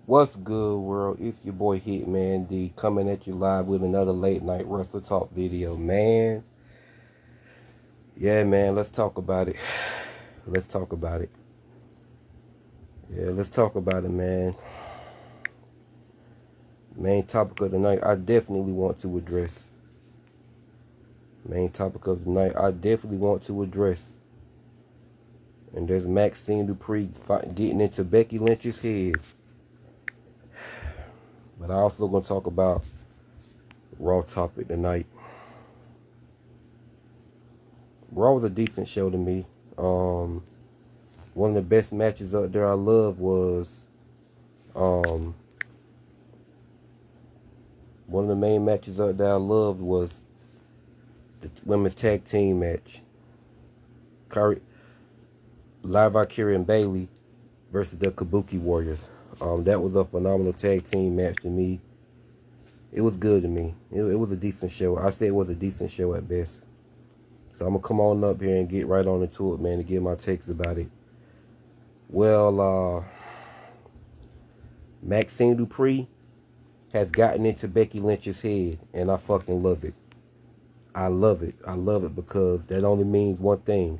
What's good, world? It's your boy Hitman D coming at you live with another late night Wrestle Talk video, man. Yeah, man, let's talk about it. Let's talk about it. Yeah, let's talk about it, man. Main topic of the night, I definitely want to address. Main topic of the night, I definitely want to address. And there's Maxxine Dupri getting into Becky Lynch's head. But I also gonna talk about Raw topic tonight. Raw was a decent show to me. One of the best matches up there I love was one of the main matches up there I loved was the women's tag team match. Live Kyrie and Bailey versus the Kabuki Warriors. That was a phenomenal tag team match to me. It was good to me. It was a decent show. I say it was a decent show at best. So I'm gonna come on up here and get right on into it, man, to get my takes about it. Well, Maxxine Dupri has gotten into Becky Lynch's head, and I fucking love it. I love it. I love it because that only means one thing.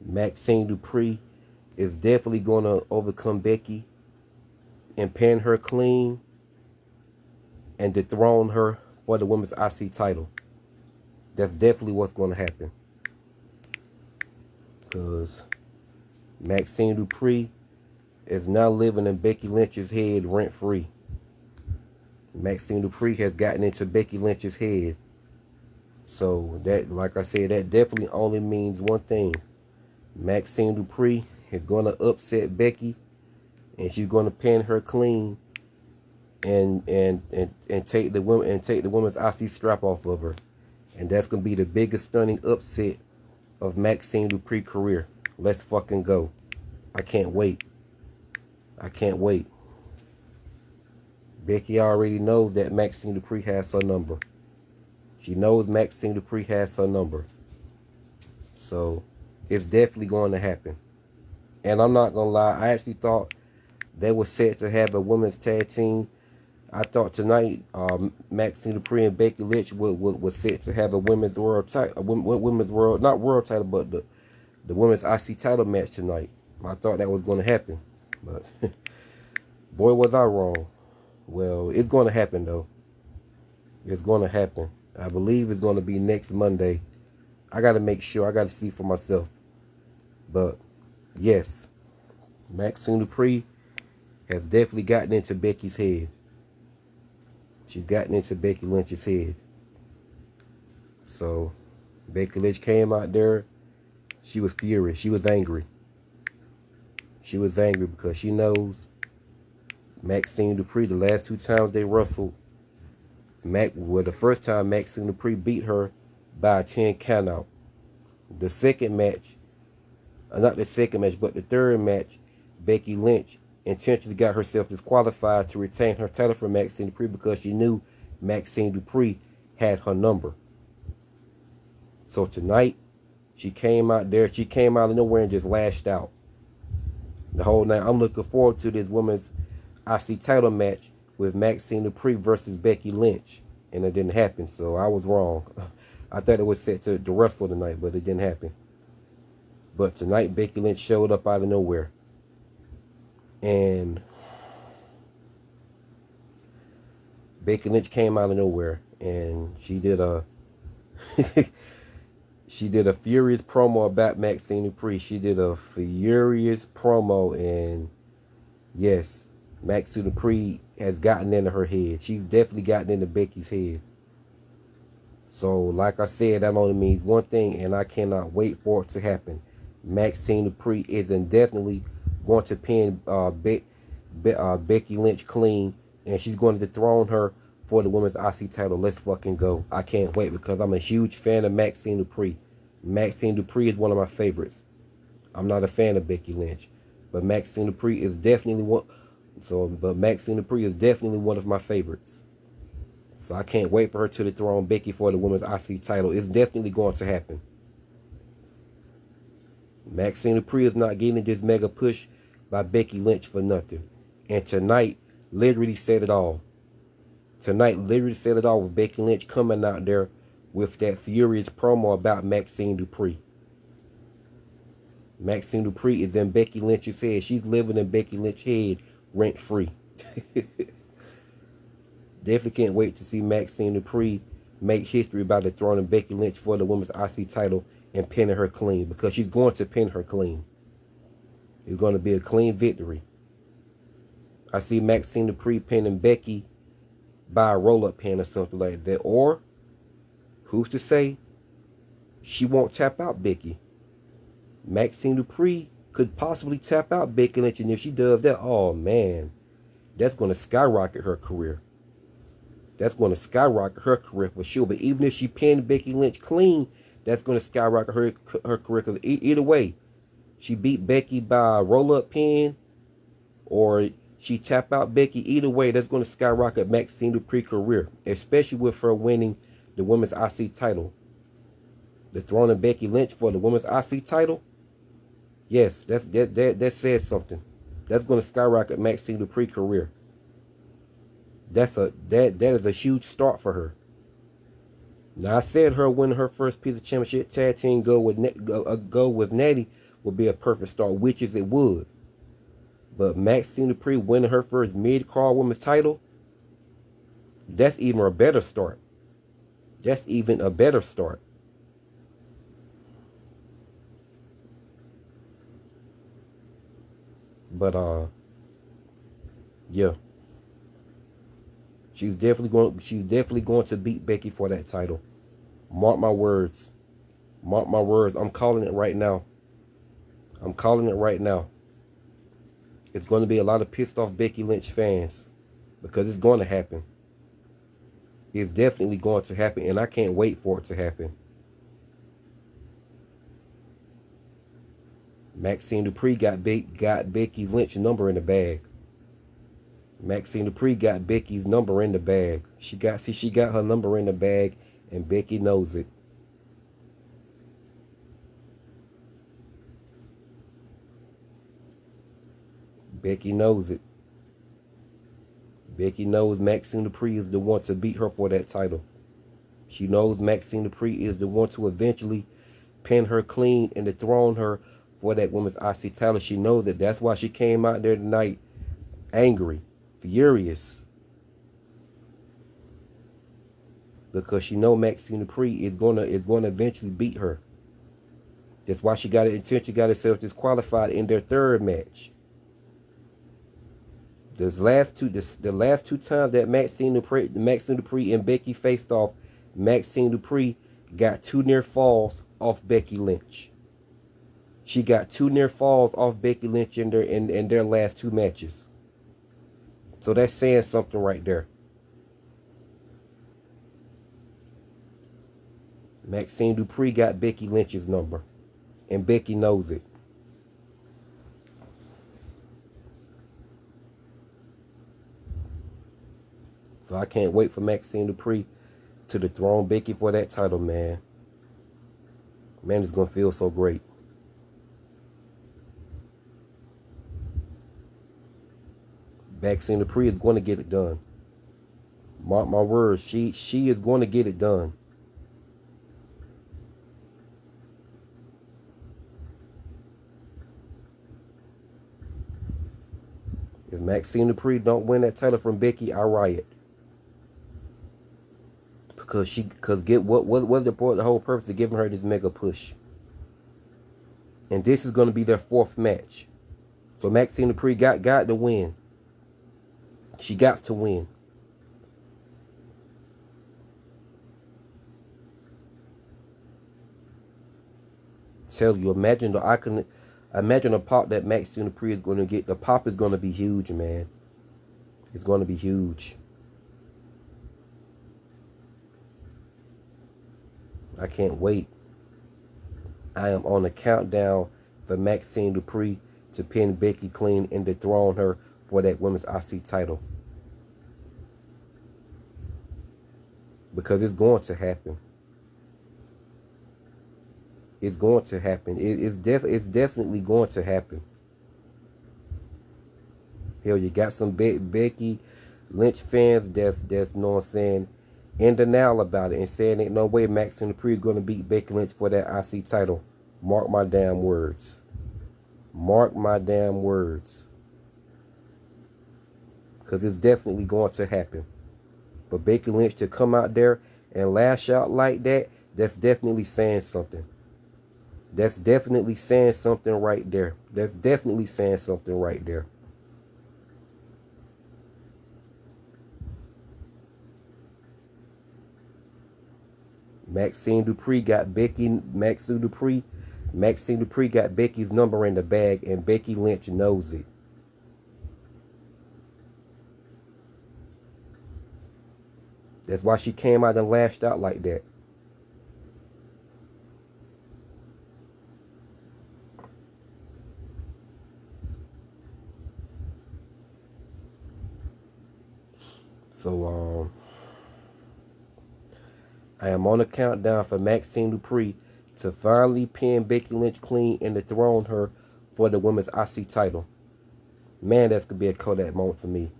Maxxine Dupri is definitely going to overcome Becky and pin her clean and dethrone her for the women's IC title. That's definitely what's going to happen. Because Maxxine Dupri is now living in Becky Lynch's head rent-free. Maxxine Dupri has gotten into Becky Lynch's head. So that, like I said, that definitely only means one thing. Maxxine Dupri is going to upset Becky, and she's going to pin her clean and take the women's IC strap off of her. And that's going to be the biggest stunning upset of Maxxine Dupri's career. Let's fucking go. I can't wait. I can't wait. Becky already knows that Maxxine Dupri has her number. She knows Maxxine Dupri has her number. So it's definitely going to happen. And I'm not going to lie, I actually thought they were set to have a women's tag team. I thought tonight Maxxine Dupri and Becky Lynch was set to have a women's world title, not world title, but the women's IC title match tonight. I thought that was going to happen. But boy, was I wrong. Well, it's going to happen, though. It's going to happen. I believe it's going to be next Monday. I got to make sure. I got to see for myself. But, yes, Maxxine Dupri has definitely gotten into Becky's head. She's gotten into Becky Lynch's head. So, Becky Lynch came out there. She was furious. She was angry. She was angry because she knows Maxxine Dupri, the last two times they wrestled, the first time Maxxine Dupri beat her by a 10 countout. The second match, not the second match, but the third match, Becky Lynch intentionally got herself disqualified to retain her title from Maxxine Dupri because she knew Maxxine Dupri had her number. So tonight, she came out there, she came out of nowhere and just lashed out. The whole night, I'm looking forward to this women's IC title match with Maxxine Dupri versus Becky Lynch. And it didn't happen, so I was wrong. I thought it was set to wrestle tonight, but it didn't happen. But tonight, Becky Lynch showed up out of nowhere. And Becky Lynch came out of nowhere, and she did a she did a furious promo about Maxxine Dupri. She did a furious promo, and yes, Maxxine Dupri has gotten into her head. She's definitely gotten into Becky's head. So, like I said, that only means one thing, and I cannot wait for it to happen. Maxxine Dupri is indefinitely going to pin Becky Lynch clean, and she's going to dethrone her for the women's IC title. Let's fucking go. I can't wait because I'm a huge fan of Maxxine Dupri. Maxxine Dupri is one of my favorites. I'm not a fan of Becky Lynch, but Maxxine Dupri is definitely one. But Maxxine Dupri is definitely one of my favorites. So I can't wait for her to dethrone Becky for the women's IC title. It's definitely going to happen. Maxxine Dupri is not getting this mega push by Becky Lynch for nothing. And tonight, literally said it all. Tonight literally said it all with Becky Lynch coming out there with that furious promo about Maxxine Dupri. Maxxine Dupri is in Becky Lynch's head. She's living in Becky Lynch's head rent free. Definitely can't wait to see Maxxine Dupri make history by dethroning Becky Lynch for the women's IC title and pinning her clean, because she's going to pin her clean. It's going to be a clean victory. I see Maxxine Dupri pinning Becky by a roll-up pin or something like that. Or, who's to say she won't tap out Becky? Maxxine Dupri could possibly tap out Becky Lynch, and if she does that, oh man, that's going to skyrocket her career. That's going to skyrocket her career for sure. But even if she pinned Becky Lynch clean, that's going to skyrocket her career. Because either way, she beat Becky by a roll-up pin, or she tap out Becky. Either way, that's going to skyrocket Maxxine Dupri's career, especially with her winning the women's IC title. Dethroning Becky Lynch for the women's IC title. Yes, that says something. That's going to skyrocket Maxxine Dupri's career. That is a huge start for her. Now, I said her winning her first piece of championship tag team go with Natty would be a perfect start, which is it would. But Maxxine Dupri winning her first mid-card women's title, that's even a better start. That's even a better start. But yeah. She's definitely going to beat Becky for that title. Mark my words. Mark my words. I'm calling it right now. I'm calling it right now. It's going to be a lot of pissed off Becky Lynch fans, because it's going to happen. It's definitely going to happen, and I can't wait for it to happen. Maxxine Dupri got Becky Lynch's number in the bag. Maxxine Dupri got Becky's number in the bag. She got her number in the bag, and Becky knows it. Becky knows it. Becky knows Maxxine Dupri is the one to beat her for that title. She knows Maxxine Dupri is the one to eventually pin her clean and dethrone her for that women's IC title. She knows it. That's why she came out there tonight angry, furious, because she know Maxxine Dupri is gonna eventually beat her. That's why she got herself disqualified in their third match. The last two times that Maxxine Dupri and Becky faced off, Maxxine Dupri got 2 near falls off Becky Lynch. She got 2 near falls off Becky Lynch in their last 2 matches. So that's saying something right there. Maxxine Dupri got Becky Lynch's number, and Becky knows it. So I can't wait for Maxxine Dupri to dethrone Becky for that title, man. Man, it's going to feel so great. Maxxine Dupri is going to get it done. Mark my words, she is going to get it done. If Maxxine Dupri don't win that title from Becky, I riot. Because what the whole purpose of giving her this mega push. And this is going to be their 4th match. So Maxxine Dupri got to win. She got to win. Tell you, imagine the pop that Maxxine Dupri is going to get. The pop is going to be huge, man. It's going to be huge. I can't wait. I am on a countdown for Maxxine Dupri to pin Becky clean and dethrone her for that women's IC title. Because it's going to happen. It's going to happen. It's definitely going to happen. Hell, you got some Becky Lynch fans that's know what I'm saying, in denial about it and saying ain't no way Maxxine Dupri is going to beat Becky Lynch for that IC title. Mark my damn words. Mark my damn words. Because it's definitely going to happen. But Becky Lynch to come out there and lash out like that, that's definitely saying something. That's definitely saying something right there. That's definitely saying something right there. Maxxine Dupri got Becky's number in the bag, and Becky Lynch knows it. That's why she came out and lashed out like that. So I am on a countdown for Maxxine Dupri to finally pin Becky Lynch clean and dethrone her for the women's IC title. Man, that's gonna be a Kodak moment for me.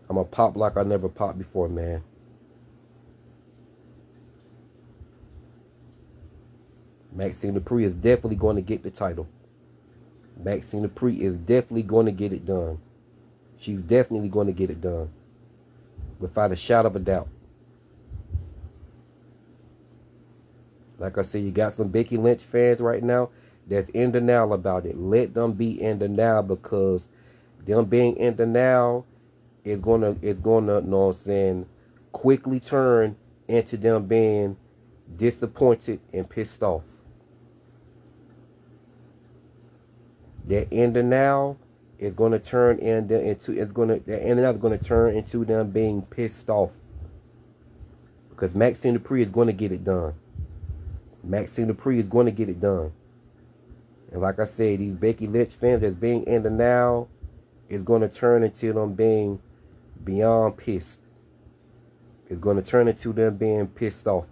I'm gonna pop like I never popped before, man. Maxxine Dupri is definitely going to get the title. Maxxine Dupri is definitely going to get it done. She's definitely going to get it done. Without a shadow of a doubt. Like I said, you got some Becky Lynch fans right now that's in denial about it. Let them be in denial, because them being in denial is gonna know what I'm saying, quickly turn into them being disappointed and pissed off. That in denial is gonna turn into them being pissed off. Because Maxxine Dupri is gonna get it done. Maxxine Dupri is going to get it done. And like I said, these Becky Lynch fans that's being in denial is going to turn into them being beyond pissed. It's going to turn into them being pissed off.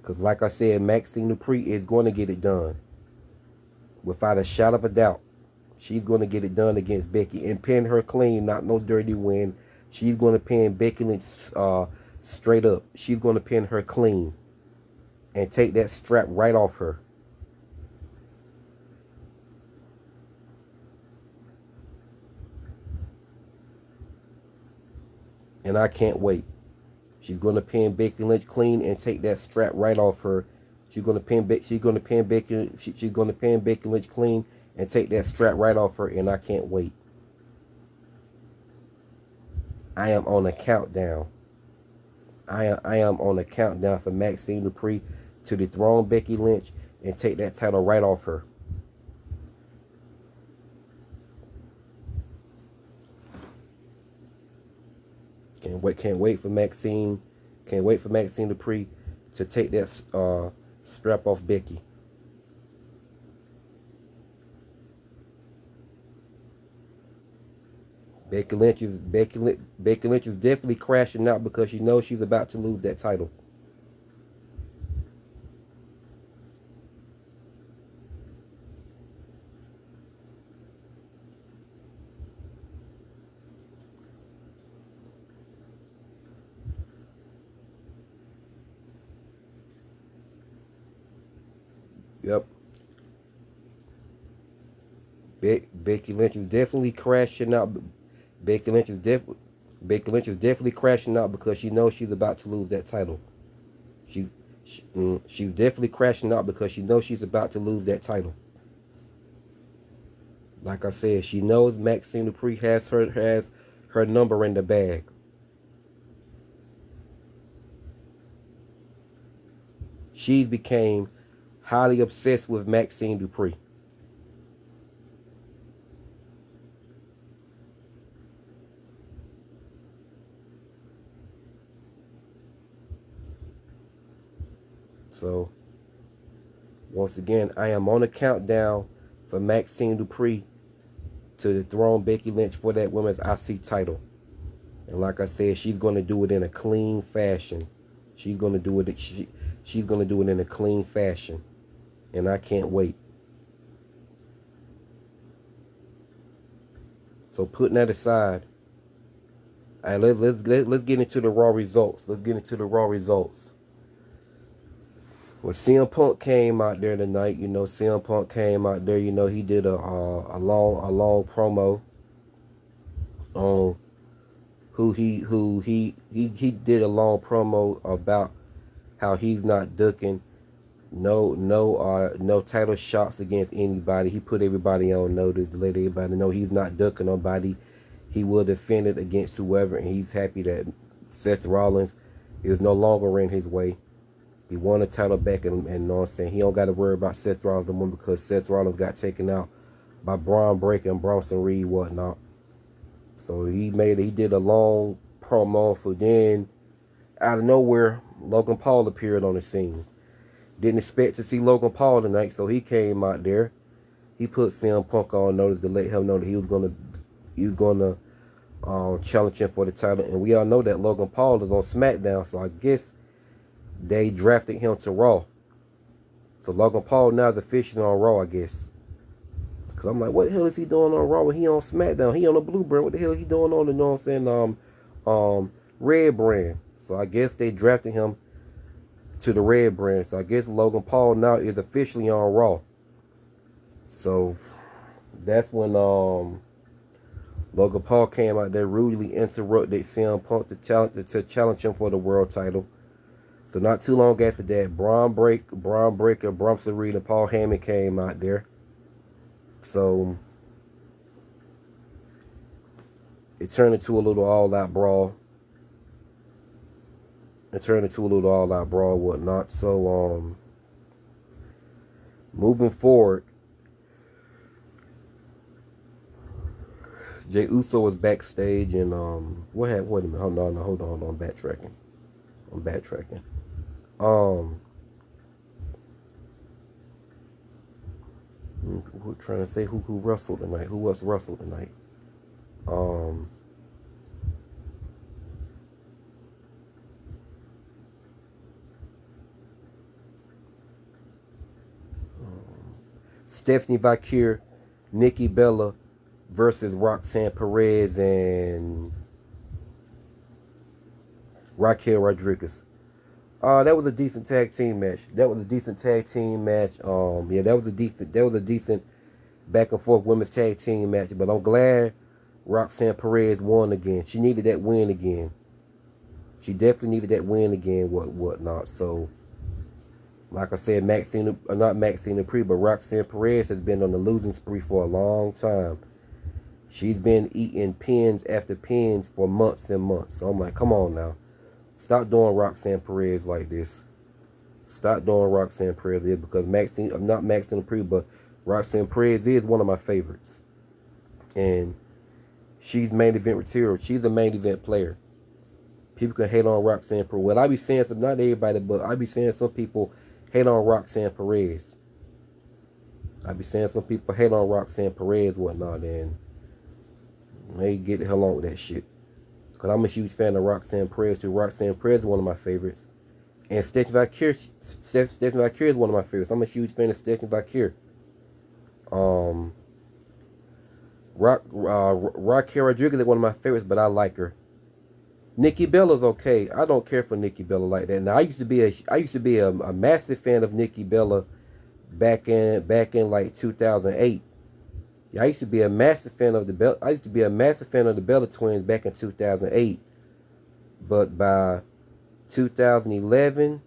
Because like I said, Maxxine Dupri is going to get it done. Without a shadow of a doubt. She's going to get it done against Becky and pin her clean, not no dirty win. She's going to pin Becky Lynch straight up. She's going to pin her clean and take that strap right off her. And I can't wait. She's going to pin Becky Lynch clean and take that strap right off her. She's going to pin Becky Lynch clean and take that strap right off her, and I can't wait. I am on a countdown. I am on a countdown for Maxxine Dupri to dethrone Becky Lynch and take that title right off her. Can't wait for Maxxine Dupri to take that strap off Becky. Becky Lynch is definitely crashing out because she knows she's about to lose that title. Yep. Becky Lynch is definitely crashing out. Becky Lynch is definitely crashing out because she knows she's about to lose that title. She's definitely crashing out because she knows she's about to lose that title. Like I said, she knows Maxxine Dupri has her number in the bag. She became highly obsessed with Maxxine Dupri. So, once again, I am on a countdown for Maxxine Dupri to dethrone Becky Lynch for that women's IC title. And like I said, she's going to do it in a clean fashion. She's going to do it in a clean fashion. And I can't wait. So putting that aside, all right, let's get into the raw results. Let's get into the raw results. When CM Punk came out there tonight, CM Punk came out there. He did a long promo on he did a long promo about how he's not ducking no title shots against anybody. He put everybody on notice to let everybody know he's not ducking nobody. He will defend it against whoever, and he's happy that Seth Rollins is no longer in his way. He won the title back, and you know what I'm saying, he don't got to worry about Seth Rollins no more because Seth Rollins got taken out by Braun Breaker and Bronson Reed, whatnot. So he did a long promo. So then, out of nowhere, Logan Paul appeared on the scene. Didn't expect to see Logan Paul tonight, so he came out there. He put CM Punk on notice to let him know that he was gonna challenge him for the title. And we all know that Logan Paul is on SmackDown, so I guess they drafted him to Raw. So Logan Paul now is officially on Raw, I guess. Cause I'm like, what the hell is he doing on Raw when he on SmackDown? He on the blue brand. What the hell is he doing on the, you know what I'm saying, red brand? So I guess they drafted him to the red brand. So I guess Logan Paul now is officially on Raw. So that's when Logan Paul came out there, rudely interrupted CM Punk to challenge him for the world title. So not too long after that, Braun Breaker, Bronson Reed, and Paul Heyman came out there. So it turned into a little all-out brawl. Whatnot. So moving forward, Jey Uso was backstage, and what happened? Wait a minute. Hold on. I'm backtracking. We're trying to say who wrestled tonight. Who else wrestled tonight? Stephanie Vaquer, Nikki Bella versus Roxanne Perez and Raquel Rodriguez. That was a decent tag team match. Yeah, that was a decent back and forth women's tag team match. But I'm glad Roxanne Perez won again. She needed that win again. She definitely needed that win again. Whatnot. So, like I said, not Maxxine Dupri, but Roxanne Perez has been on the losing spree for a long time. She's been eating pins after pins for months and months. So I'm like, come on now. Stop doing Roxanne Perez like this. Stop doing Roxanne Perez because not Maxxine Dupri, but Roxanne Perez is one of my favorites. And she's main event material. She's a main event player. People can hate on Roxanne Perez. Well, I be saying some, not everybody, but I be saying some people hate on Roxanne Perez. Whatnot, and they get the hell on with that shit. Because I'm a huge fan of Roxanne Perez too. Roxanne Perez is one of my favorites. And Stephanie Vaquer is one of my favorites. I'm a huge fan of Stephanie Vaquer. Raquel Rodriguez is one of my favorites, but I like her. Nikki Bella's okay. I don't care for Nikki Bella like that. Now I used to be a massive fan of Nikki Bella back in like 2008. Yeah, I used to be a massive fan of the Bella Twins back in 2008. But by 2011,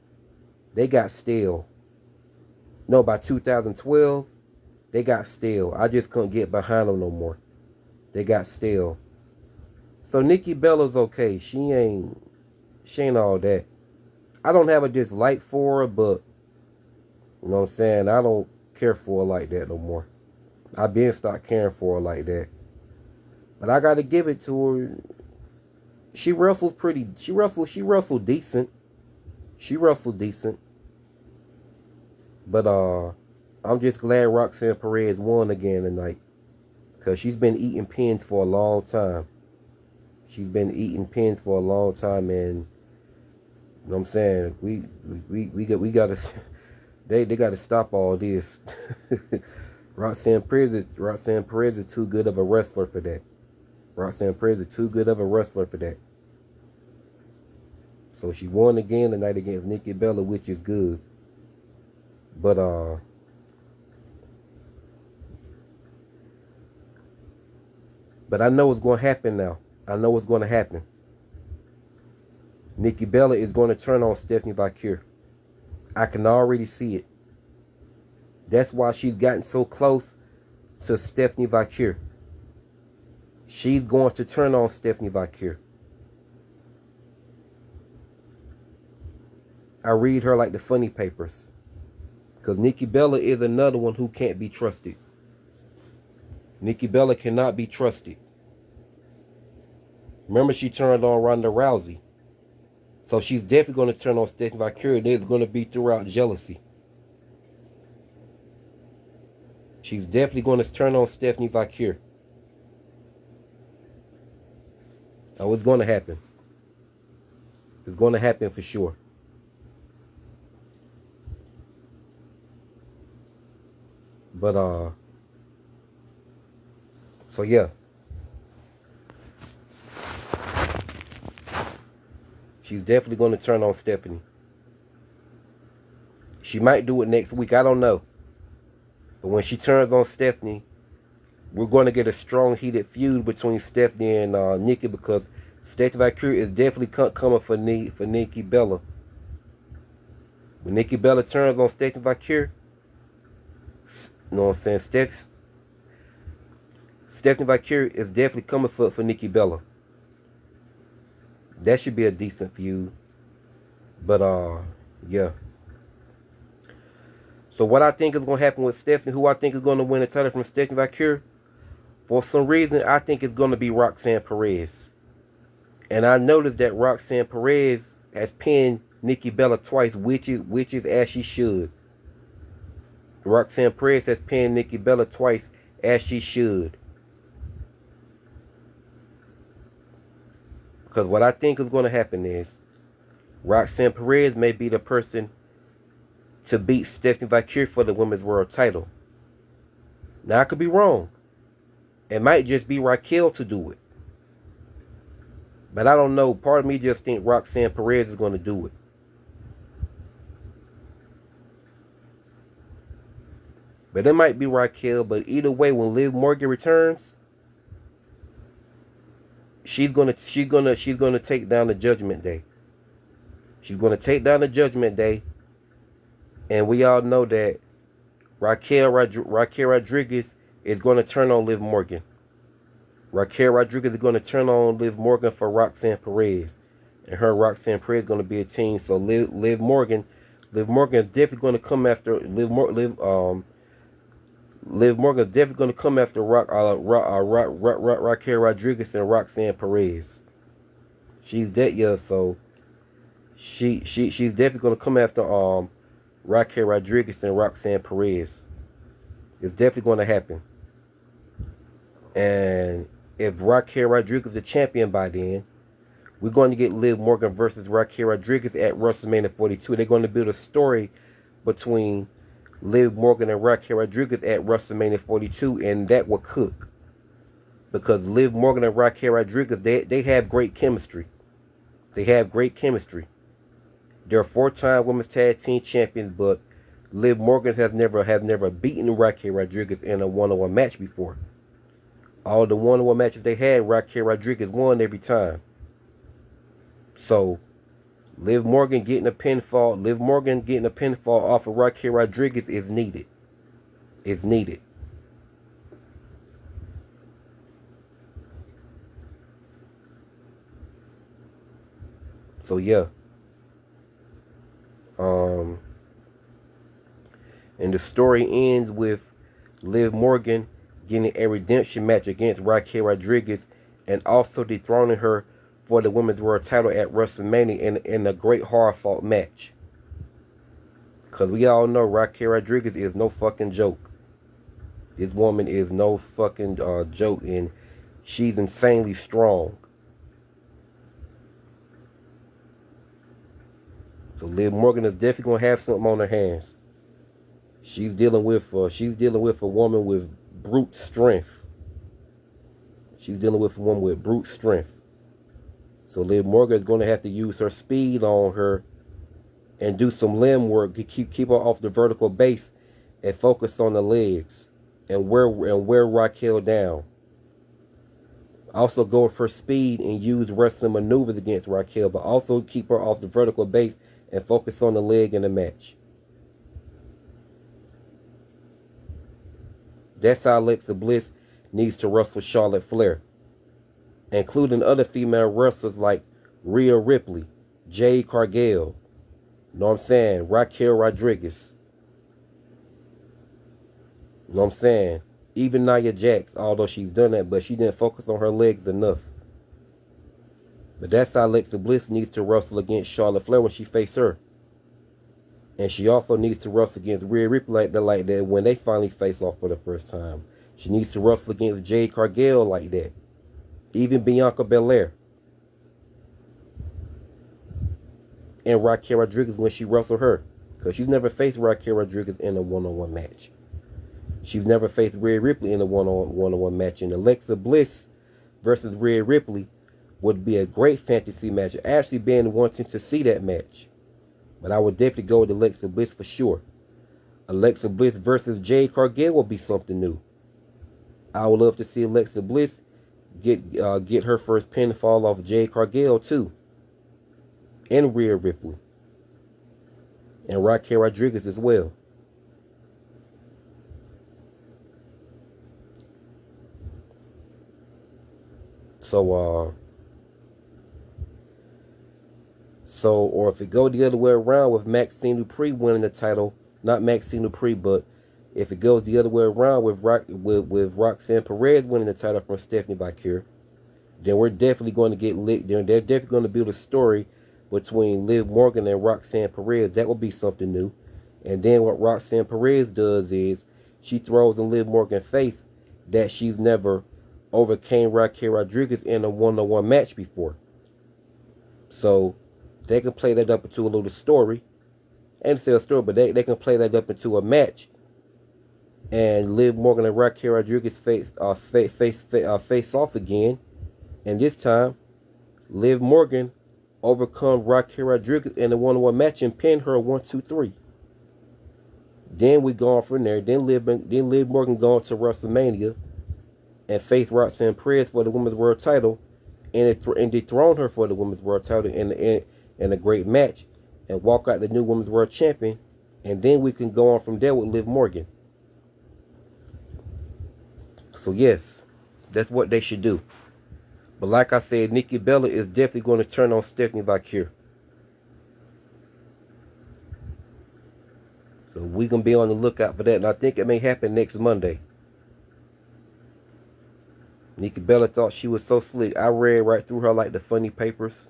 they got stale. No, by 2012, they got stale. I just couldn't get behind them no more. They got stale. So Nikki Bella's okay. She ain't all that. I don't have a dislike for her, but you know what I'm saying? I don't care for her like that no more. I've been stopped caring for her like that. But I gotta give it to her. She wrestled decent. But I'm just glad Roxanne Perez won again tonight. Because she's been eating pins for a long time. And you know what I'm saying? We gotta they gotta stop all this. Roxanne Perez is too good of a wrestler for that. Roxanne Perez is too good of a wrestler for that. So she won again tonight against Nikki Bella, which is good. But I know what's going to happen now. I know what's going to happen. Nikki Bella is going to turn on Stephanie Vaquer. I can already see it. That's why she's gotten so close to Stephanie Vaquer. She's going to turn on Stephanie Vaquer. I read her like the funny papers. Because Nikki Bella is another one who can't be trusted. Nikki Bella cannot be trusted. Remember, she turned on Ronda Rousey. So she's definitely going to turn on Stephanie Vaquer. And it's going to be throughout jealousy. She's definitely going to turn on Stephanie Vaquer. Oh, it's going to happen. It's going to happen for sure. But, so yeah. She's definitely going to turn on Stephanie. She might do it next week. I don't know. But when she turns on Stephanie, we're going to get a strong, heated feud between Stephanie and Nikki, because Stephanie Vaquer is definitely coming for Nikki Bella. When Nikki Bella turns on Stephanie Vaquer, you know what I'm saying? Stephanie Vaquer is definitely coming for Nikki Bella. That should be a decent feud. But, yeah. So what I think is going to happen with Stephanie, who I think is going to win the title from Stephanie Vaquer, for some reason, I think it's going to be Roxanne Perez. And I noticed that Roxanne Perez has pinned Nikki Bella twice, which is as she should. Roxanne Perez has pinned Nikki Bella twice, as she should. Because what I think is going to happen is Roxanne Perez may be the person to beat Stephanie Vaquer for the Women's World title. Now, I could be wrong. It might just be Raquel to do it. But I don't know. Part of me just think Roxanne Perez is going to do it. But it might be Raquel. But either way, when Liv Morgan returns, she's gonna take down the Judgment Day. She's gonna take down the Judgment Day. And we all know that Raquel Rodriguez is going to turn on Liv Morgan. Raquel Rodriguez is going to turn on Liv Morgan for Roxanne Perez. And her and Roxanne Perez is going to be a team. So Liv Morgan is definitely going to come after Liv Morgan is definitely going to come after Raquel Rodriguez and Roxanne Perez. She's dead, yeah. So she's definitely going to come after Raquel Rodriguez and Roxanne Perez. It's definitely going to happen. And if Raquel Rodriguez is the champion by then, we're going to get Liv Morgan versus Raquel Rodriguez at WrestleMania 42. They're going to build a story between Liv Morgan and Raquel Rodriguez at WrestleMania 42, and that will cook. Because Liv Morgan and Raquel Rodriguez, they have great chemistry. They have great chemistry. They're 4-time women's tag team champions, but Liv Morgan has never beaten Raquel Rodriguez in a one-on-one match before. All the one-on-one matches they had, Raquel Rodriguez won every time. So, Liv Morgan getting a pinfall off of Raquel Rodriguez is needed. It's needed. So yeah. And the story ends with Liv Morgan getting a redemption match against Raquel Rodriguez and also dethroning her for the Women's World title at WrestleMania in a great hard-fought match. Because we all know Raquel Rodriguez is no fucking joke. This woman is no fucking joke, and she's insanely strong. So Liv Morgan is definitely going to have something on her hands. She's dealing with a woman with brute strength. She's dealing with a woman with brute strength. So Liv Morgan is going to have to use her speed on her and do some limb work to keep her off the vertical base and focus on the legs and wear Raquel down. Also go with her speed and use wrestling maneuvers against Raquel, but also keep her off the vertical base and focus on the leg in the match. That's how Alexa Bliss needs to wrestle Charlotte Flair, including other female wrestlers like Rhea Ripley, Jade Cargill, you know what I'm saying, Raquel Rodriguez, you know what I'm saying, even Nia Jax, although she's done that, but she didn't focus on her legs enough. But that's how Alexa Bliss needs to wrestle against Charlotte Flair when she faces her. And she also needs to wrestle against Rhea Ripley like that when they finally face off for the first time. She needs to wrestle against Jade Cargill like that. Even Bianca Belair. And Raquel Rodriguez when she wrestled her. Because she's never faced Raquel Rodriguez in a one-on-one match. She's never faced Rhea Ripley in a one-on-one match. And Alexa Bliss versus Rhea Ripley would be a great fantasy match. I actually been wanting to see that match. But I would definitely go with Alexa Bliss for sure. Alexa Bliss versus Jade Cargill will be something new. I would love to see Alexa Bliss get her first pinfall off Jade Cargill too. And Rhea Ripley. And Raquel Rodriguez as well. Or if it go the other way around with Maxxine Dupri winning the title, not Maxxine Dupri, but if it goes the other way around with Roxanne Perez winning the title from Stephanie Bakir, then we're definitely going to get lit. They're definitely going to build a story between Liv Morgan and Roxanne Perez. That will be something new. And then what Roxanne Perez does is she throws in Liv Morgan's face that she's never overcame Raquel Rodriguez in a one-on-one match before. So they can play that up into a little story. And say a story, but they can play that up into a match. And Liv Morgan and Raquel Rodriguez face off again. And this time, Liv Morgan overcome Raquel Rodriguez in a one-on-one match and pin her 1-2-3. Then we go on from there. Then Liv Morgan go on to WrestleMania and face Roxanne Perez for the Women's World Title, and dethrone her for the Women's World Title in a great match, and walk out the new Women's World Champion. And then we can go on from there with Liv Morgan. So yes, that's what they should do. But like I said, Nikki Bella is definitely going to turn on Stephanie Bakir. So we're going to be on the lookout for that. And I think it may happen next Monday. Nikki Bella thought she was so slick. I read right through her like the funny papers.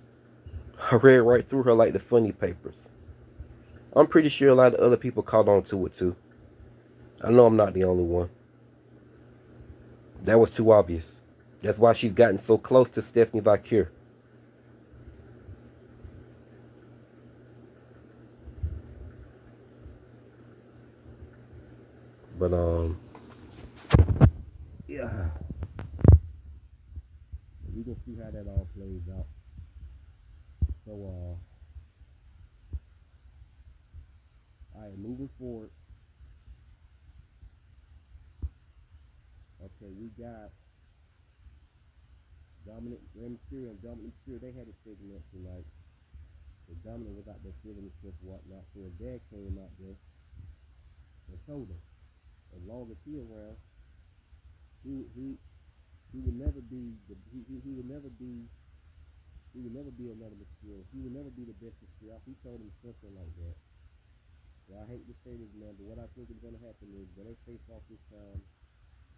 I'm pretty sure a lot of other people caught on to it too. I know I'm not the only one. That was too obvious. That's why she's gotten so close to Stephanie Bakir. But yeah, we can see how that all plays out. So all right, moving forward. Okay, we got Dominic Mysterio and Dominic Mysterio. They had a segment tonight. So Dominic was out there feeling himself whatnot. So his dad came out there and told him, as long as he around, he would never be another Mysterio. He would never be the best Mysterio. He told him something like that. So I hate to say this, man, but what I think is going to happen is when they face off this time,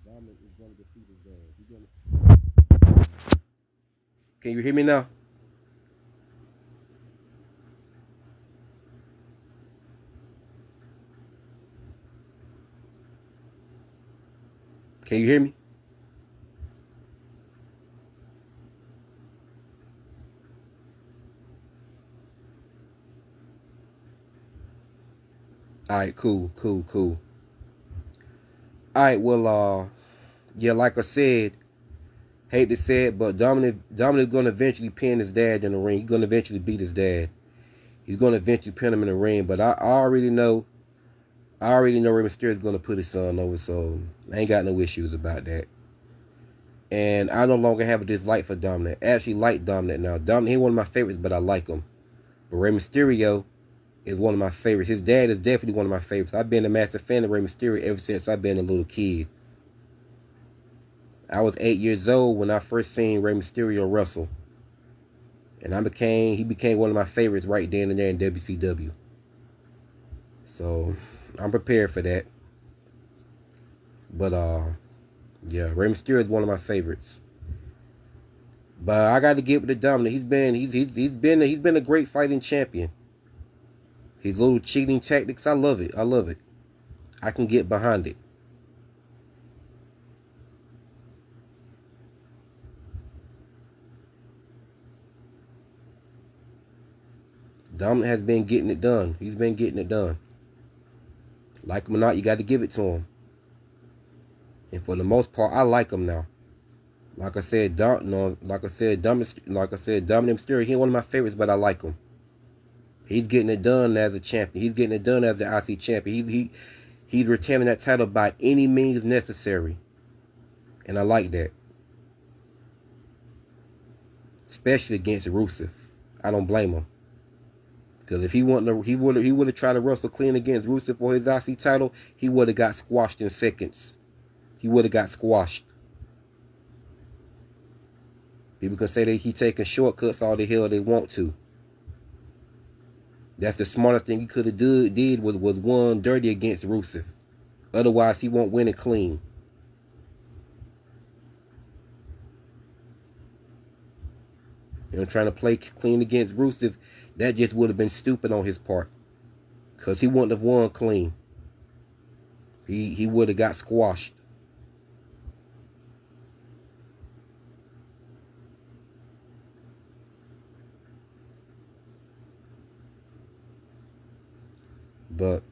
Dominic is going to defeat his dad. Can you hear me now? Can you hear me? All right, cool. All right, well, yeah, like I said, Hate to say it, but Dominic's gonna eventually pin his dad in the ring. He's gonna eventually beat his dad. He's gonna eventually pin him in the ring. But I already know. I already know Rey Mysterio is gonna put his son over, so I ain't got no issues about that. And I no longer have a dislike for Dominic. I actually like Dominic now. Dominic, he's one of my favorites, but I like him. But Rey Mysterio is one of my favorites. His dad is definitely one of my favorites. I've been a massive fan of Rey Mysterio ever since I've been a little kid. I was 8 years old when I first seen Rey Mysterio wrestle. And he became one of my favorites right then and there in WCW. So I'm prepared for that. But yeah, Rey Mysterio is one of my favorites. But I got to give it to Dominic. He's been a great fighting champion. His little cheating tactics, I love it. I love it. I can get behind it. Dominic has been getting it done. He's been getting it done. Like him or not, you got to give it to him. And for the most part, I like him now. Like I said, Dominic Mysterio, he ain't one of my favorites, but I like him. He's getting it done as a champion. He's getting it done as the IC champion. He's retaining that title by any means necessary. And I like that. Especially against Rusev. I don't blame him. Because if he would have tried to wrestle clean against Rusev for his IC title, he would have got squashed in seconds. He would have got squashed. People can say that he taking shortcuts all the hell they want to. That's the smartest thing he could have did was won dirty against Rusev. Otherwise, he won't win it clean. You know, trying to play clean against Rusev, that just would have been stupid on his part. Because he wouldn't have won clean. He would have got squashed. But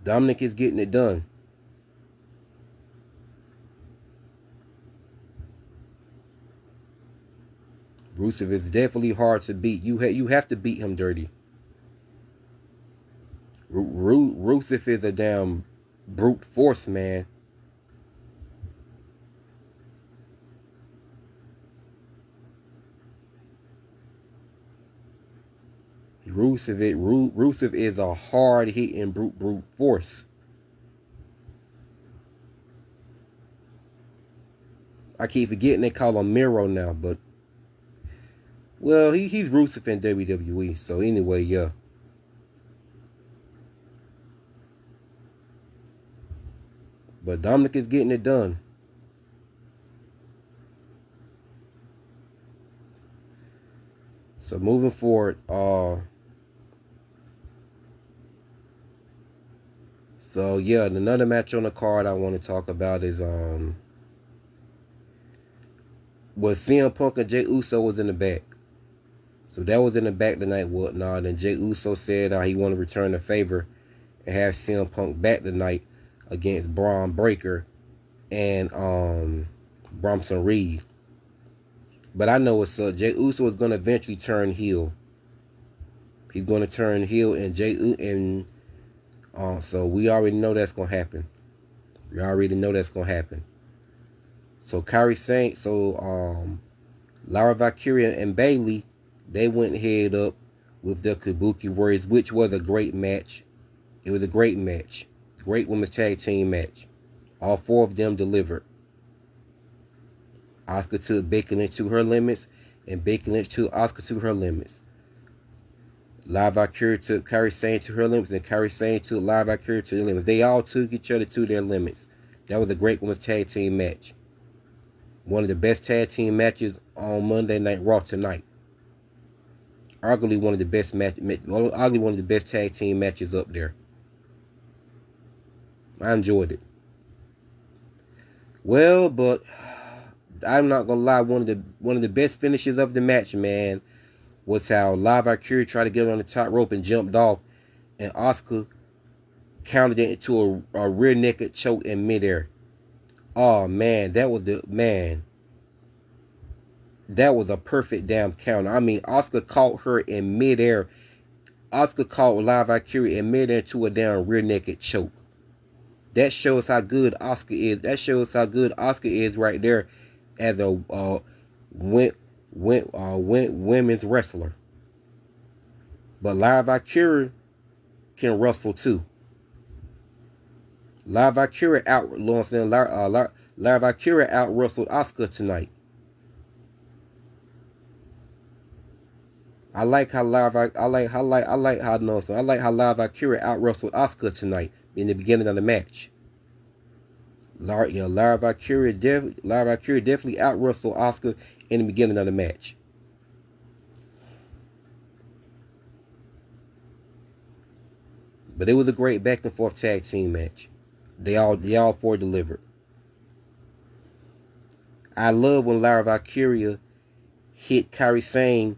Dominic is getting it done. Rusev is definitely hard to beat. You have to beat him dirty. Rusev is a damn brute force, man. Rusev is a hard hitting brute force. I keep forgetting they call him Miro now, but well, he's Rusev in WWE. So anyway, yeah. But Dominic is getting it done. So moving forward, so yeah, another match on the card I want to talk about is was CM Punk and Jey Uso was in the back. So that was in the back tonight, whatnot. And Jey Uso said he wanted to return the favor and have CM Punk back tonight against Braun Breaker and Bronson Reed. But I know what's up. Jey Uso is going to eventually turn heel. He's going to turn heel, and so we already know that's going to happen. We already know that's going to happen. So Kairi Sane, Lara Valkyria and Bayley, they went head up with the Kabuki Warriors, which was a great match. It was a great match. Great women's tag team match. All four of them delivered. Asuka took Becky Lynch to her limits, and Becky Lynch took Asuka to her limits. Lara Valkyria took Kairi Sane to her limits, and Kairi Sane took Lara Valkyria to their limits. They all took each other to their limits. That was a great women's tag team match. One of the best tag team matches on Monday Night Raw tonight. Arguably one of the best tag team matches up there. I enjoyed it. Well, but I'm not gonna lie, one of the best finishes of the match, man, was how Lara Valkyria tried to get on the top rope and jumped off, and Asuka countered it into a rear naked choke in midair. Oh man, that was the man. That was a perfect damn counter. I mean, Oscar caught her in midair. Oscar caught Live Valkyria in midair to a damn rear naked choke. That shows how good Oscar is. That shows how good Oscar is right there as a women's wrestler. But Live Valkyria can wrestle too. Live Valkyria out, Live Valkyria out wrestled Oscar tonight. I like how Live Valkyria out wrestled Oscar tonight in the beginning of the match. Live Valkyria definitely out wrestled Oscar in the beginning of the match. But it was a great back and forth tag team match. They all four delivered. I love when Live Valkyria hit Kairi Sane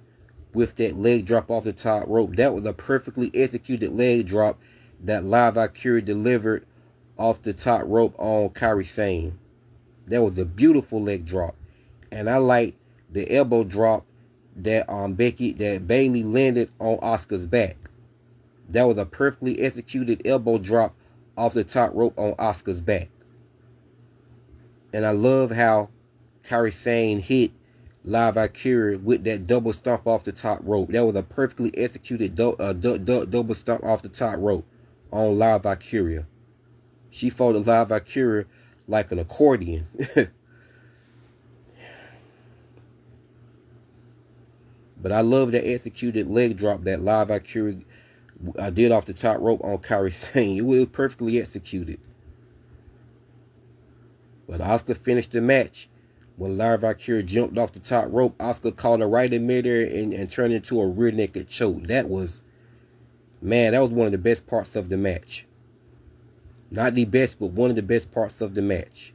with that leg drop off the top rope. That was a perfectly executed leg drop that Live Valkyria delivered off the top rope on Kairi Sane. That was a beautiful leg drop. And I like the elbow drop that Bayley landed on Asuka's back. That was a perfectly executed elbow drop off the top rope on Asuka's back. And I love how Kairi Sane hit Live Valkyria with that double stomp off the top rope. That was a perfectly executed double stomp off the top rope on Live Valkyria. She folded Live Valkyria like an accordion. But I love that executed leg drop that Live Valkyria did off the top rope on Kairi Sane. It was perfectly executed. But Asuka finished the match. When Live Valkyria jumped off the top rope, Asuka caught her right in midair and turned into a rear naked choke. That was one of the best parts of the match. Not the best, but one of the best parts of the match.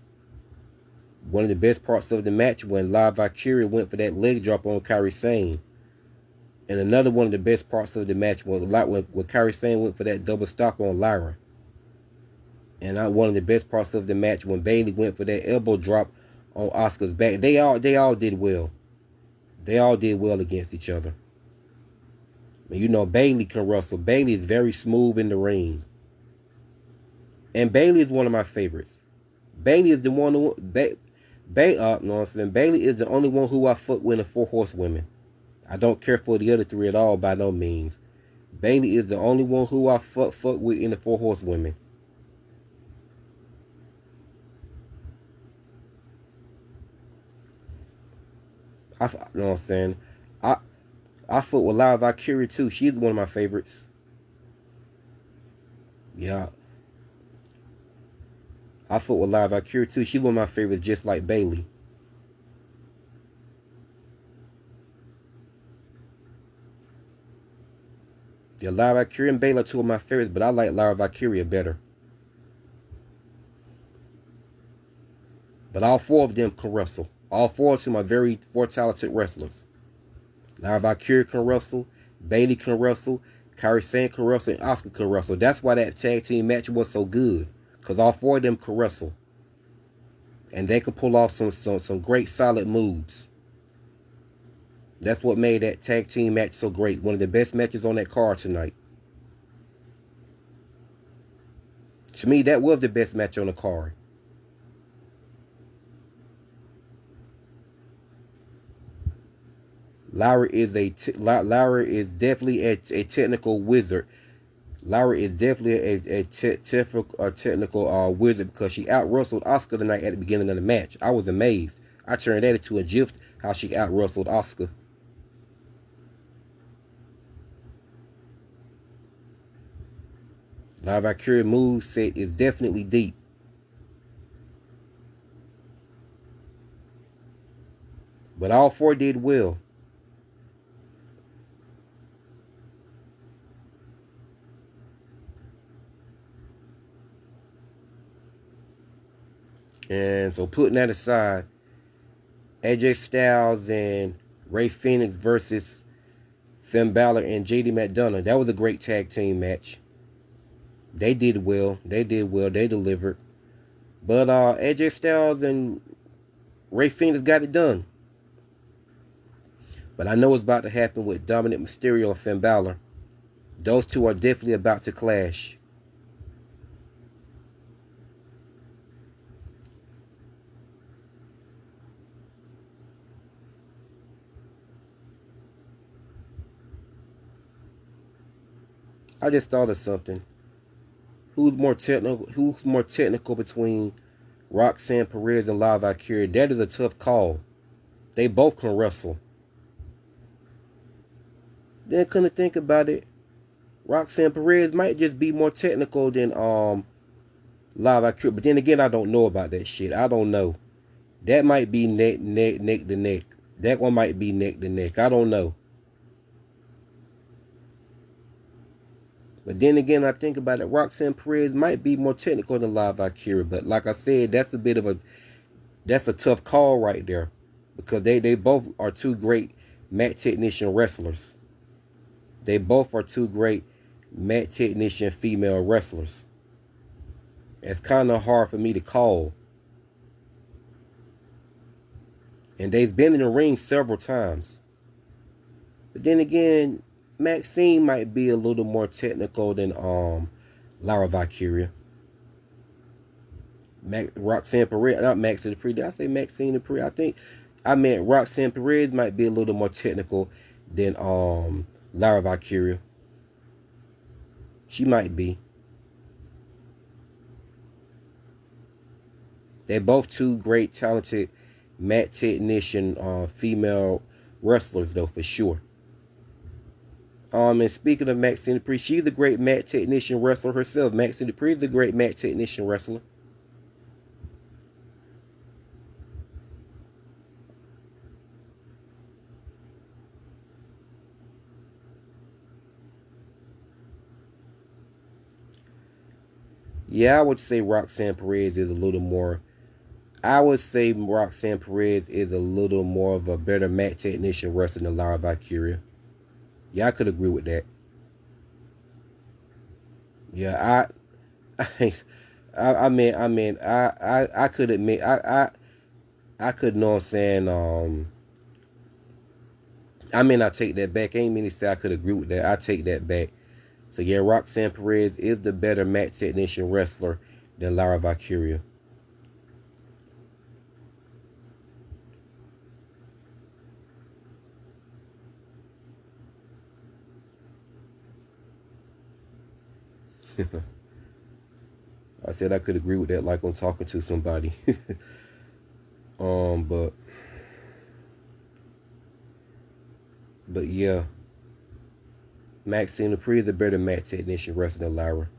One of the best parts of the match when Live Valkyria went for that leg drop on Kairi Sane. And another one of the best parts of the match was when Kairi Sane went for that double stop on Lyra. And one of the best parts of the match when Bayley went for that elbow drop on Asuka's back. They all did well. They all did well against each other. And you know Bayley can wrestle. Bayley is very smooth in the ring. And Bayley is one of my favorites. Bayley is the one who Bayley is the only one who I fuck with in the 4 Horsewomen. I don't care for the other 3 at all by no means. Bayley is the only one who I fuck with in the 4 Horsewomen. You know what I'm saying? I fuck with Live Valkyria too. She's one of my favorites. Yeah. I fuck with Live Valkyria too. She's one of my favorites, just like Bayley. Yeah, Live Valkyria and Bayley are 2 of my favorites, but I like Live Valkyria better. But all 4 of them can wrestle. All 4 of them are very 4 talented wrestlers. Live Valkyria can wrestle, Bayley can wrestle, Kairi Sane can wrestle, and Asuka can wrestle. That's why that tag team match was so good. Because all 4 of them can wrestle. And they can pull off some great solid moves. That's what made that tag team match so great. One of the best matches on that card tonight. To me, that was the best match on the card. Lyra is definitely a technical wizard. Lyra is definitely a technical wizard because she out-wrestled Asuka tonight at the beginning of the match. I was amazed. I turned that into a gif how she out-wrestled Asuka. Live Valkyria move set is definitely deep. But all 4 did well. And so putting that aside, AJ Styles and Rey Fenix versus Finn Balor and JD McDonough. That was a great tag team match. They did well. They delivered. But AJ Styles and Rey Fenix got it done. But I know what's about to happen with Dominic Mysterio and Finn Balor. Those two are definitely about to clash. I just thought of something. Who's more technical? Who's more technical between Roxanne Perez and Liv Valkyria? That is a tough call. They both can wrestle. Then couldn't think about it. Roxanne Perez might just be more technical than Liv Valkyria. But then again, I don't know about that shit. I don't know. That might be neck to neck. That one might be neck to neck. I don't know. But then again, I think about it. Roxanne Perez might be more technical than Liv Valkyria. But like I said, that's a tough call right there, because they both are two great mat technician wrestlers. They both are two great mat technician female wrestlers. It's kind of hard for me to call. And they've been in the ring several times. But then again, Maxxine might be a little more technical than Lara Valkyria. Roxanne Perez, not Maxxine Dupri. Did I say Maxxine Dupri? I think I meant Roxanne Perez might be a little more technical than Lara Valkyria. She might be. They're both two great, talented mat technician female wrestlers, though, for sure. And speaking of Maxxine Dupri, she's a great mat technician wrestler herself. Maxxine Dupri is a great mat technician wrestler. Yeah, I would say Roxanne Perez is a little more. I would say Roxanne Perez is a little more of a better mat technician wrestler than Lara Valkyria. Yeah, I could agree with that. Yeah, I could admit, I could know what I'm saying. I take that back. I ain't mean to say I could agree with that. I take that back. So yeah, Roxanne Perez is the better mat technician wrestler than Lara Valkyria. I said I could agree with that, like I'm talking to somebody. But yeah, Maxxine Dupri is a better mat technician wrestler than Lara.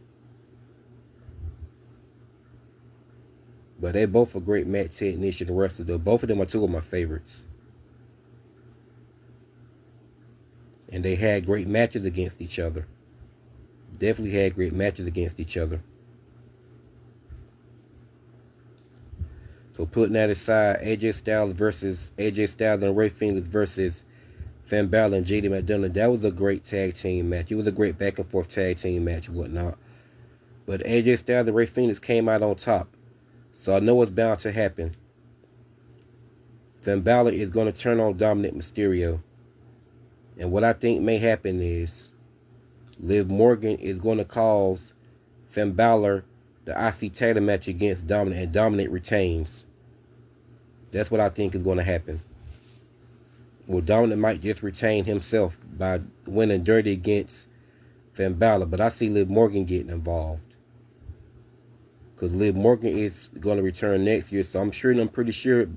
But they both are great mat technician wrestlers. Though both of them are two of my favorites, and they had great matches against each other. Definitely had great matches against each other. So putting that aside, AJ Styles and Ray Phoenix versus Finn Balor and JD McDonough, that was a great tag team match. It was a great back and forth tag team match and whatnot. But AJ Styles and Ray Phoenix came out on top. So I know what's bound to happen. Finn Balor is going to turn on Dominic Mysterio. And what I think may happen is Liv Morgan is going to cause Finn Balor the IC title match against Dominic, and Dominic retains. That's what I think is going to happen. Well, Dominic might just retain himself by winning dirty against Finn Balor, but I see Liv Morgan getting involved. Because Liv Morgan is going to return next year, so I'm pretty sure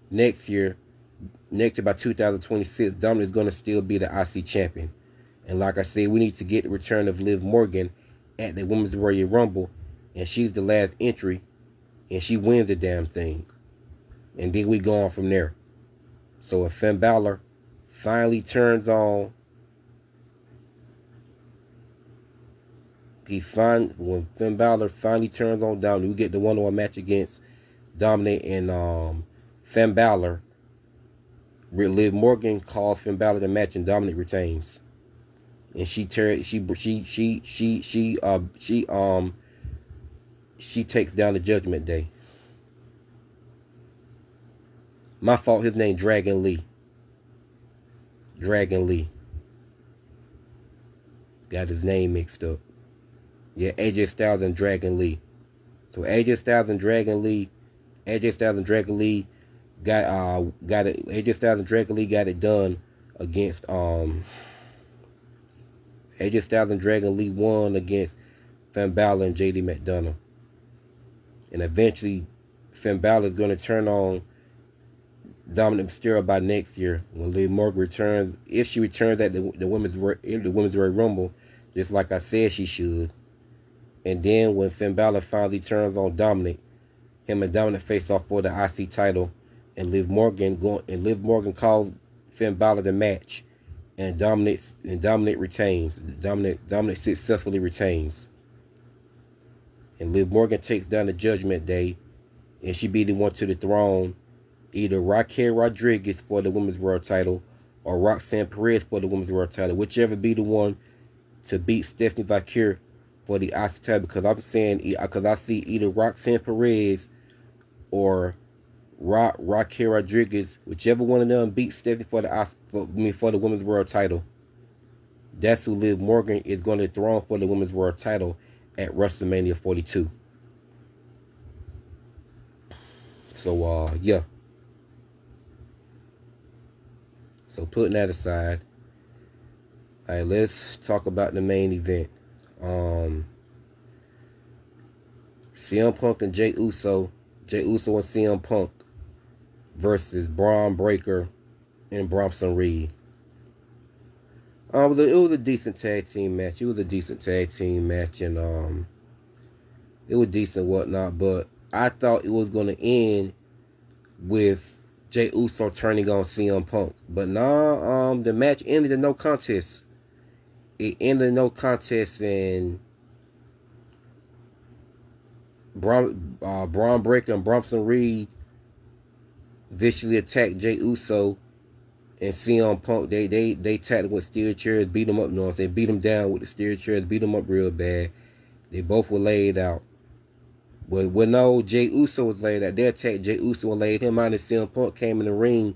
next year by 2026, Dominic is going to still be the IC champion. And like I said, we need to get the return of Liv Morgan at the Women's Royal Rumble, and she's the last entry, and she wins the damn thing. And then we go on from there. So if Finn Balor finally turns on, when Finn Balor finally turns on Dominic, we get the one-on-one match against Dominic and Finn Balor. Liv Morgan calls Finn Balor the match, and Dominic retains. And she takes down the Judgment Day. My fault, his name Dragon Lee. Dragon Lee. Got his name mixed up. Yeah, AJ Styles and Dragon Lee. So AJ Styles and Dragon Lee. AJ Styles and Dragon Lee got it. AJ Styles and Dragon Lee got it done against AJ Styles and Dragon Lee won against Finn Balor and JD McDonough. And eventually Finn Balor is going to turn on Dominic Mysterio by next year when Liv Morgan returns. If she returns at the women's Royal Rumble, just like I said she should. And then when Finn Balor finally turns on Dominic, him and Dominic face off for the IC title, and Liv Morgan calls Finn Balor the match, and Dominic retains. Dominic successfully retains. And Liv Morgan takes down the Judgment Day, and she be the one to the throne, either Raquel Rodriguez for the Women's World Title or Roxanne Perez for the Women's World Title, whichever be the one to beat Stephanie Vaquer for the IC title. Because I see either Roxanne Perez or Raquel Rodriguez, whichever one of them beats Stephanie for the Women's World Title. That's who Liv Morgan is going to throne for the Women's World Title at WrestleMania 42. So yeah. So putting that aside, all right, let's talk about the main event. CM Punk and Jey Uso and CM Punk versus Braun Breaker and Bronson Reed. It was a decent tag team match. And it was decent whatnot. But I thought it was gonna end with Jey Uso turning on CM Punk. But nah, the match ended in no contest. It ended in no contest, and Braun Breaker and Bronson Reed viciously attacked Jey Uso and CM Punk. They attacked him with steel chairs, beat him up, you know what I'm saying? Beat him down with the steel chairs, beat him up real bad. They both were laid out. But when Jey Uso was laid out, they attacked Jey Uso and laid him out, and CM Punk came in the ring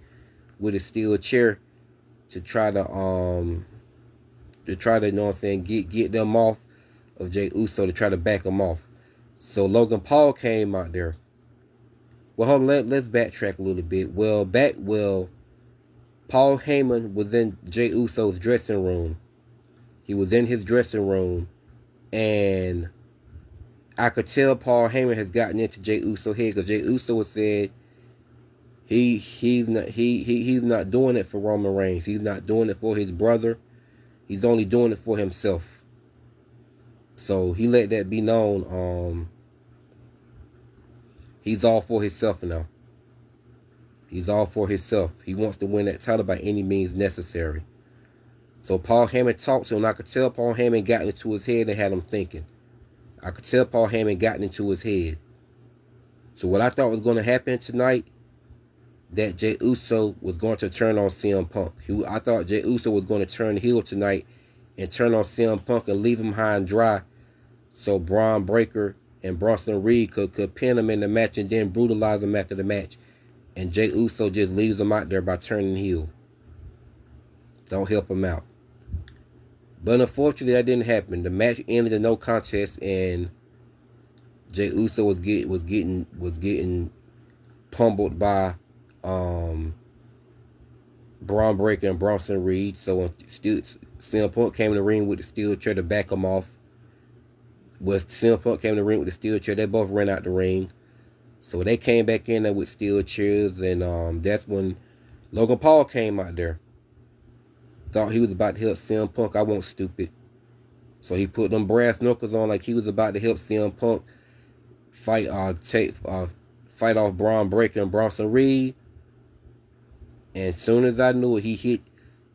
with a steel chair to try to you know what I'm saying, get them off of Jey Uso, to try to back them off. So Logan Paul came out there. Well, hold on, let's backtrack a little bit. Paul Heyman was in Jey Uso's dressing room. He was in his dressing room, and I could tell Paul Heyman has gotten into Jey Uso's head, because Jey Uso has said he's not doing it for Roman Reigns. He's not doing it for his brother. He's only doing it for himself. So he let that be known. He's all for himself now. He's all for himself. He wants to win that title by any means necessary. So Paul Heyman talked to him. I could tell Paul Heyman got into his head and had him thinking. I could tell Paul Heyman got into his head. So what I thought was going to happen tonight, that Jey Uso was going to turn on CM Punk. I thought Jey Uso was going to turn heel tonight and turn on CM Punk and leave him high and dry, so Braun Breaker and Bronson Reed could pin him in the match and then brutalize him after the match. And Jey Uso just leaves him out there by turning heel. Don't help him out. But unfortunately, that didn't happen. The match ended in no contest, and Jey Uso was getting pummeled by Braun Breaker and Bronson Reed. So when CM Punk came in the ring with the steel chair to back him off, CM Punk came in the ring with the steel chair, they both ran out the ring. So they came back in there with steel chairs, and that's when Logan Paul came out there. Thought he was about to help CM Punk. I wasn't stupid. So he put them brass knuckles on like he was about to help CM Punk fight off Braun Breaker and Bronson Reed. And as soon as I knew it, he hit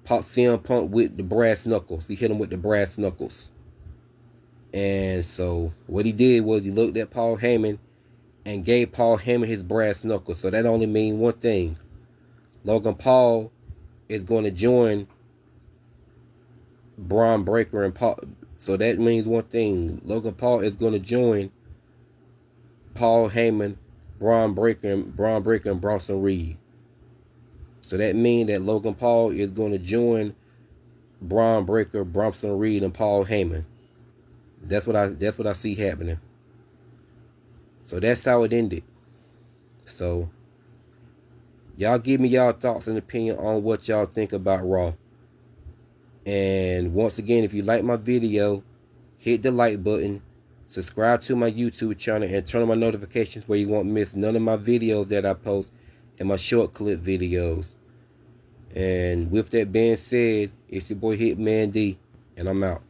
CM Punk with the brass knuckles. He hit him with the brass knuckles. And so what he did was he looked at Paul Heyman and gave Paul Heyman his brass knuckles. So that only means one thing. Logan Paul is going to join Braun Breaker and Paul. So that means one thing. Logan Paul is going to join Paul Heyman, Braun Breaker, and Bronson Reed. So that means that Logan Paul is going to join Braun Breaker, Bronson Reed, and Paul Heyman. That's what I see happening. So that's how it ended. So y'all give me y'all thoughts and opinion on what y'all think about Raw. And once again, if you like my video, hit the like button, subscribe to my YouTube channel, and turn on my notifications where you won't miss none of my videos that I post and my short clip videos. And with that being said, it's your boy Hitman D, and I'm out.